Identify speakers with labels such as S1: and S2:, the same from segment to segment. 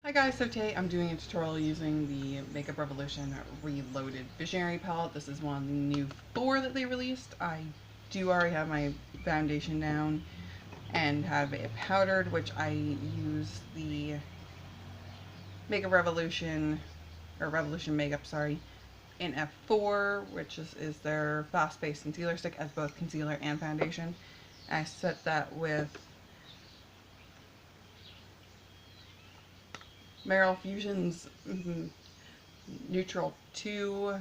S1: Hi guys, so today I'm doing a tutorial using the Makeup Revolution Reloaded Visionary palette. This is one of the new 4 that they released. I do already have my foundation down and have it powdered, which I use the Makeup Revolution, or Revolution Makeup, sorry, in F4, which is their fast-paced concealer stick as both concealer and foundation. I set that with Merrill Fusion's Neutral 2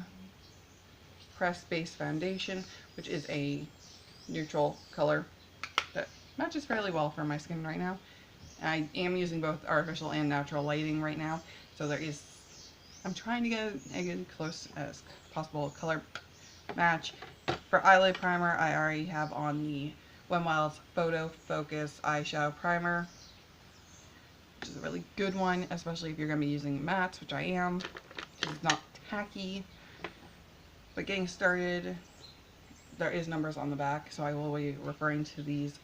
S1: Press Base Foundation, which is a neutral color that matches fairly well for my skin right now. I am using both artificial and natural lighting right now, so I'm trying to get a close as possible color match. For eyelid primer, I already have on the Wet n Wild's Photofocus eyeshadow primer, which is a really good one, especially if you're going to be using mattes, which I am. It's not tacky. But getting started, there is numbers on the back, so I will be referring to these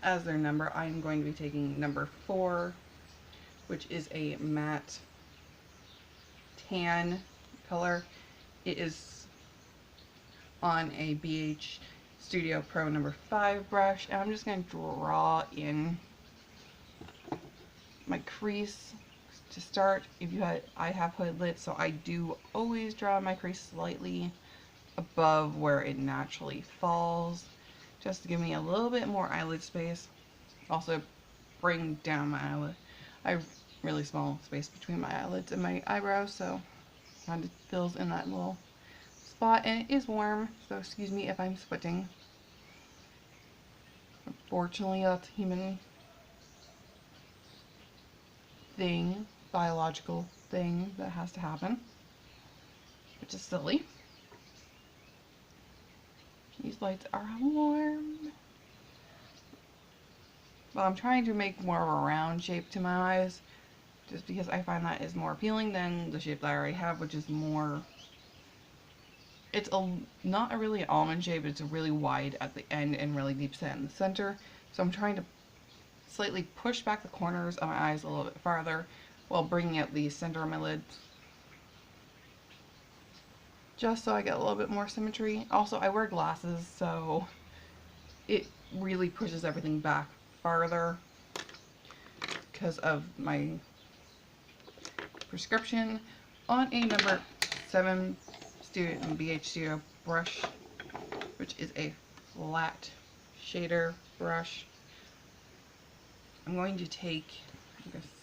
S1: as their number. I am going to be taking number 4, which is a matte tan color. It is on a BH Studio Pro number 5 brush, and I'm just going to draw in my crease to start. I have hood lids, so I do always draw my crease slightly above where it naturally falls, just to give me a little bit more eyelid space. Also bring down my eyelid. I have really small space between my eyelids and my eyebrows, so kind of fills in that little spot, and it is warm, so excuse me if I'm sweating. Unfortunately, that's a human thing, biological thing that has to happen, which is silly. These lights are warm. Well, I'm trying to make more of a round shape to my eyes, just because I find that is more appealing than the shape that I already have, which is more, it's not a really almond shape, it's a really wide at the end and really deep set in the center. So I'm trying to slightly push back the corners of my eyes a little bit farther while bringing out the center of my lids, just so I get a little bit more symmetry. Also, I wear glasses, so it really pushes everything back farther because of my prescription. On a number 7 BH Studio brush, which is a flat shader brush, I'm going to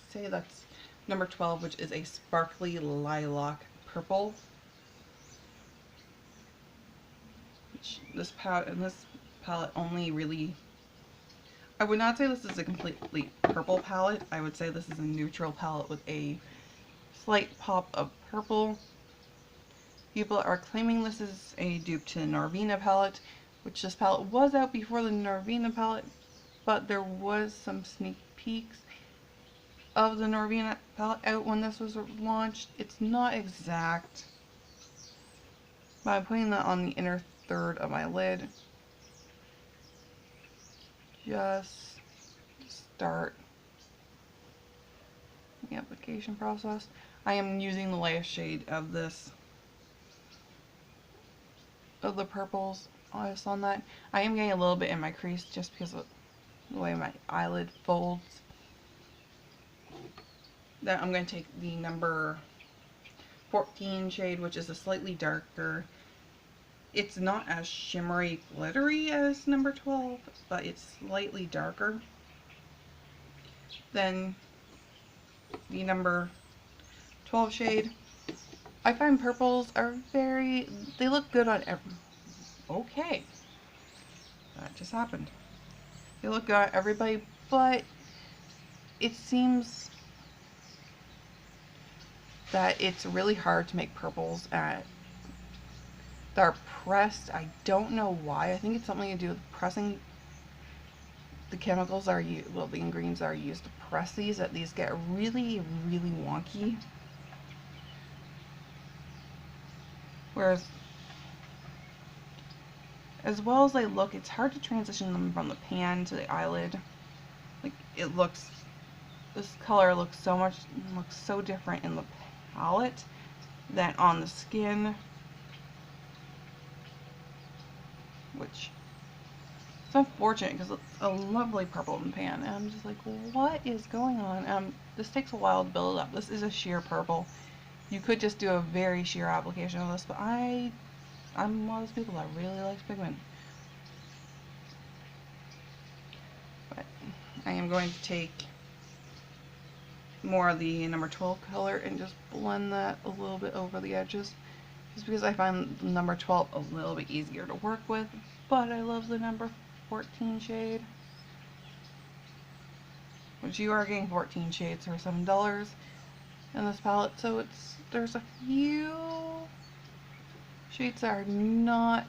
S1: say that's number 12, which is a sparkly lilac purple. This palette only really, I would not say this is a completely purple palette. I would say this is a neutral palette with a slight pop of purple. People are claiming this is a dupe to the Norvina palette, which this palette was out before the Norvina palette, but there was some sneak peeks of the Norvina palette out when this was launched. It's not exact, but I'm putting that on the inner third of my lid just to start the application process. I am using the lightest shade of the purples just on that. I am getting a little bit in my crease just because of the way my eyelid folds. Then I'm going to take the number 14 shade, which is a slightly darker. It's not as shimmery glittery as number 12, but it's slightly darker than the number 12 shade. I find purples are they look good on okay, that just happened. They look good on everybody, but it seems that it's really hard to make purples that are pressed. I don't know why. I think it's something to do with pressing. The chemicals are the ingredients are used to press these, that these get really, really wonky. Whereas, as well as they look, it's hard to transition them from the pan to the eyelid. Like, it looks this color looks so different in the palette than on the skin, which is unfortunate because it's a lovely purple in pan. And I'm just like, what is going on? This takes a while to build up. This is a sheer purple. You could just do a very sheer application of this, but I'm one of those people that really likes pigment. But I am going to take more of the number 12 color and just blend that a little bit over the edges, just because I find the number 12 a little bit easier to work with, but I love the number 14 shade, which you are getting 14 shades for $7 in this palette. So there's a few shades that are not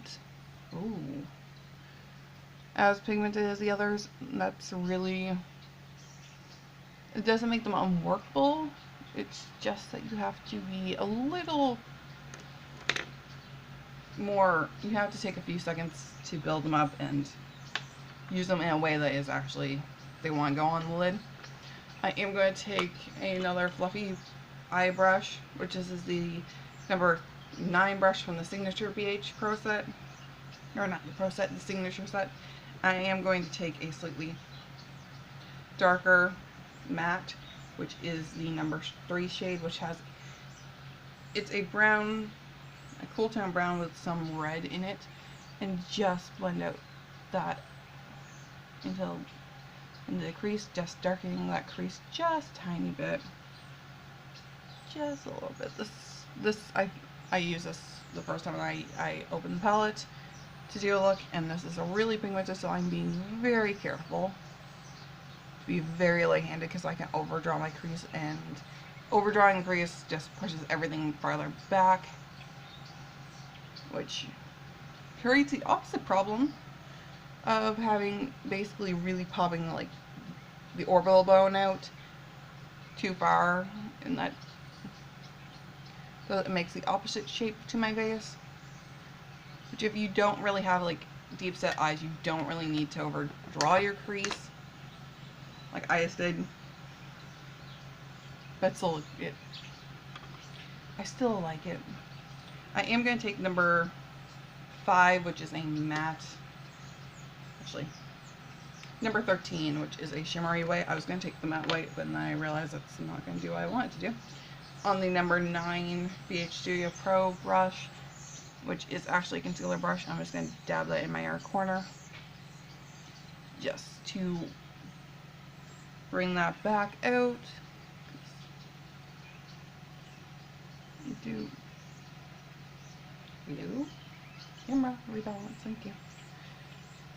S1: as pigmented as the others. That's really, it doesn't make them unworkable, it's just that you have to be a little more, you have to take a few seconds to build them up and use them in a way that is actually, they want to go on the lid. I am going to take another fluffy eye brush, which is the number 9 brush from the Signature BH Pro set, or not the Pro set, the Signature set. I am going to take a slightly darker matte, which is the number 3 shade, which has, it's a brown, a cool tone brown with some red in it, and just blend out that into the crease, just darkening that crease just a tiny bit, just a little bit. I use this the first time I opened the palette to do a look, and this is a really pigmented, so I'm being very careful to be very light-handed because I can overdraw my crease, and overdrawing the crease just pushes everything farther back, which creates the opposite problem of having basically really popping like the orbital bone out too far, and that, so it makes the opposite shape to my face. Which, if you don't really have like deep set eyes, you don't really need to overdraw your crease like I just did. But still, I still like it. I am going to take number 5, which is a matte, actually number 13, which is a shimmery white. I was going to take the matte white, but then I realized that's not going to do what I want it to do. On the number 9 BH Studio Pro brush, which is actually a concealer brush, I'm just going to dab that in my inner corner just to bring that back out. Camera rebalance, thank you.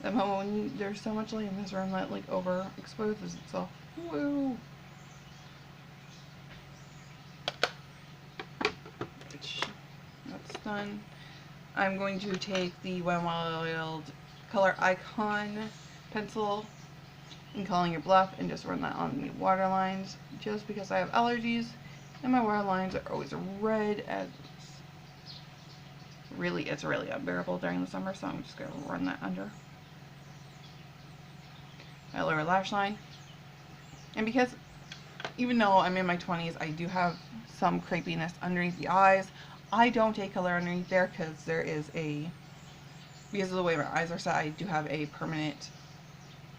S1: That moment when there's so much light in this room that like overexposes itself. Woo! That's done. I'm going to take the Wet n Wild Color Icon pencil in Calling Your Bluff and just run that on the waterlines, just because I have allergies and my waterlines are always red, as it's really unbearable during the summer, so I'm just going to run that under my lower lash line. And because even though I'm in my 20s, I do have some crepiness underneath the eyes, I don't take color underneath there because because of the way my eyes are set, I do have a permanent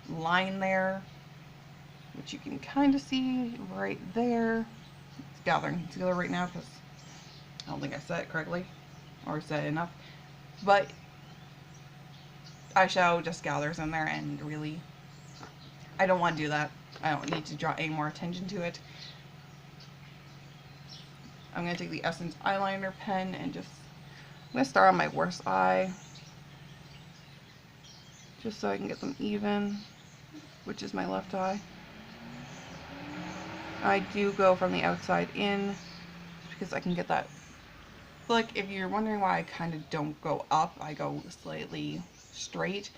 S1: line there, which you can kind of see right there. It's gathering concealer right now because I don't think I set it correctly or set it enough, but eyeshadow just gathers in there, and really I don't want to do that. I don't need to draw any more attention to it. I'm going to take the Essence eyeliner pen and I'm going to start on my worst eye, just so I can get them even, which is my left eye. I do go from the outside in because I can get that flick. If you're wondering why I kind of don't go up, I go slightly straight,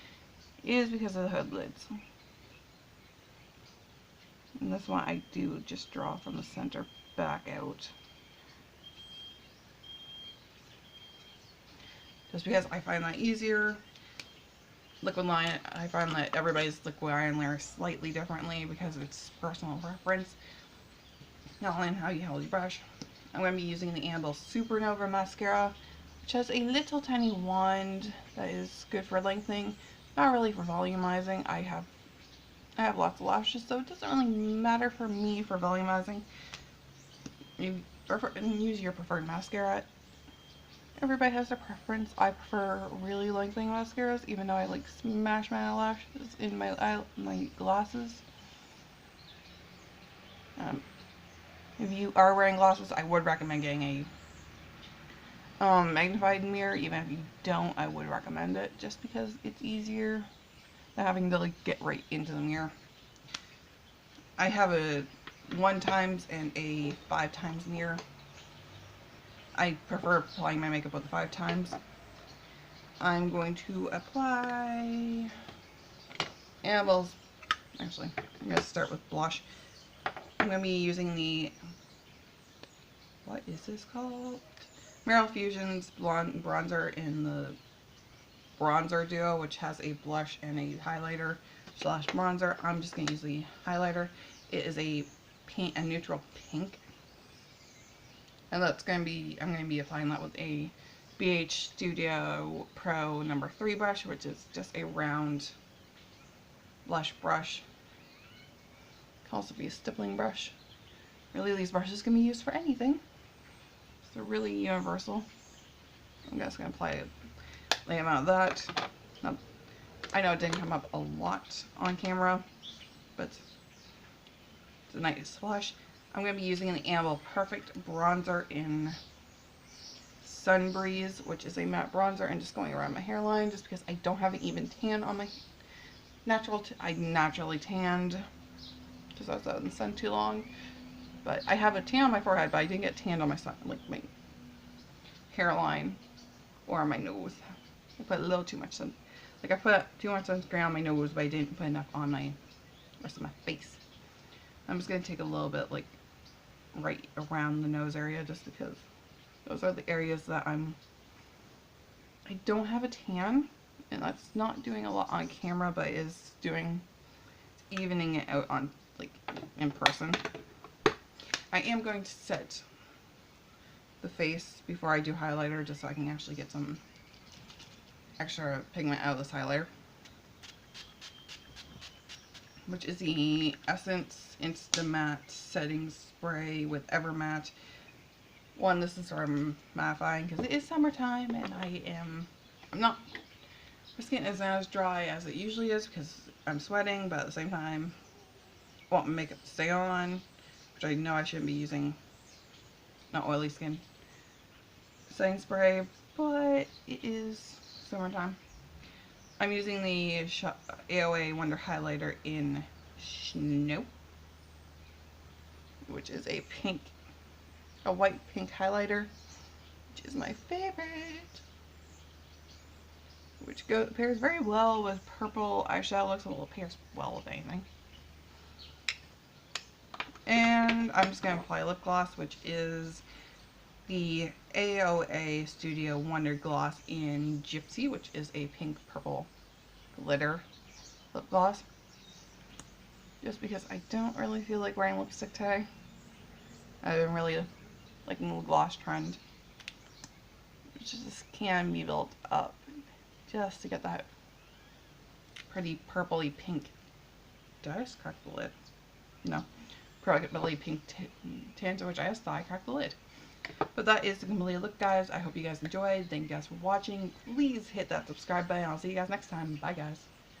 S1: is because of the hood lids. And this one I do just draw from the center back out, just because I find that easier. liquid line, I find that everybody's liquid eyeliner slightly differently because it's personal preference, not only how you hold your brush. I'm going to be using the Annabelle Supernova Mascara, which has a little tiny wand that is good for lengthening, not really for volumizing. I have lots of lashes, so it doesn't really matter for me for volumizing. You use your preferred mascara. Everybody has their preference. I prefer really lengthening mascaras, even though I like smash my eyelashes in my glasses. If you are wearing glasses, I would recommend getting a magnified mirror. Even if you don't, I would recommend it, just because it's easier than having to like get right into the mirror. I have a 1x and a 5x mirror. I prefer applying my makeup with the 5x. I'm going to apply Annabelle's, actually, I'm going to start with blush. I'm going to be using the, what is this called? Merrill Fusion's Blonde Bronzer in the Bronzer Duo, which has a blush and a highlighter / bronzer. I'm just going to use the highlighter. It is a neutral pink. And that's going to be, I'm going to be applying that with a BH Studio Pro No. 3 brush, which is just a round blush brush. It can also be a stippling brush. Really, these brushes can be used for anything. So they're really universal. I'm just going to apply the amount of that. Now, I know it didn't come up a lot on camera, but it's a nice flush. I'm going to be using the Annabelle Perfect Bronzer in Sunbreeze, which is a matte bronzer, and just going around my hairline just because I don't have an even tan on my I naturally tanned because I was out in the sun too long. But I have a tan on my forehead, but I didn't get tanned on my like my hairline or on my nose. I put a little too much I put too much sunscreen on my nose, but I didn't put enough on my rest of my face. I'm just going to take a little bit like right around the nose area, just because those are the areas that I don't have a tan, and that's not doing a lot on camera, but is evening it out on like in person. I am going to set the face before I do highlighter, just so I can actually get some extra pigment out of this highlighter, which is the Essence Instamatte Setting Spray with Evermatte. This is from mattifying because it is summertime, and my skin isn't as dry as it usually is because I'm sweating, but at the same time, I want my makeup to stay on, which I know I shouldn't be using not oily skin setting spray, but it is summertime. I'm using the AOA Wonder Highlighter in Snow, which is a white pink highlighter, which is my favorite, which pairs very well with purple eyeshadow looks. Well, it pairs well with anything. And I'm just going to apply lip gloss, which is the AOA Studio Wonder Gloss in Gypsy, which is a pink purple glitter lip gloss. Just because I don't really feel like wearing lipstick today. I've been really liking the gloss trend, which just can be built up just to get that pretty purpley pink. Did I just crack the lid? No. Purpley pink tint, which I just thought I cracked the lid. But that is the complete look, guys. I hope you guys enjoyed. Thank you guys for watching. Please hit that subscribe button. I'll see you guys next time. Bye, guys.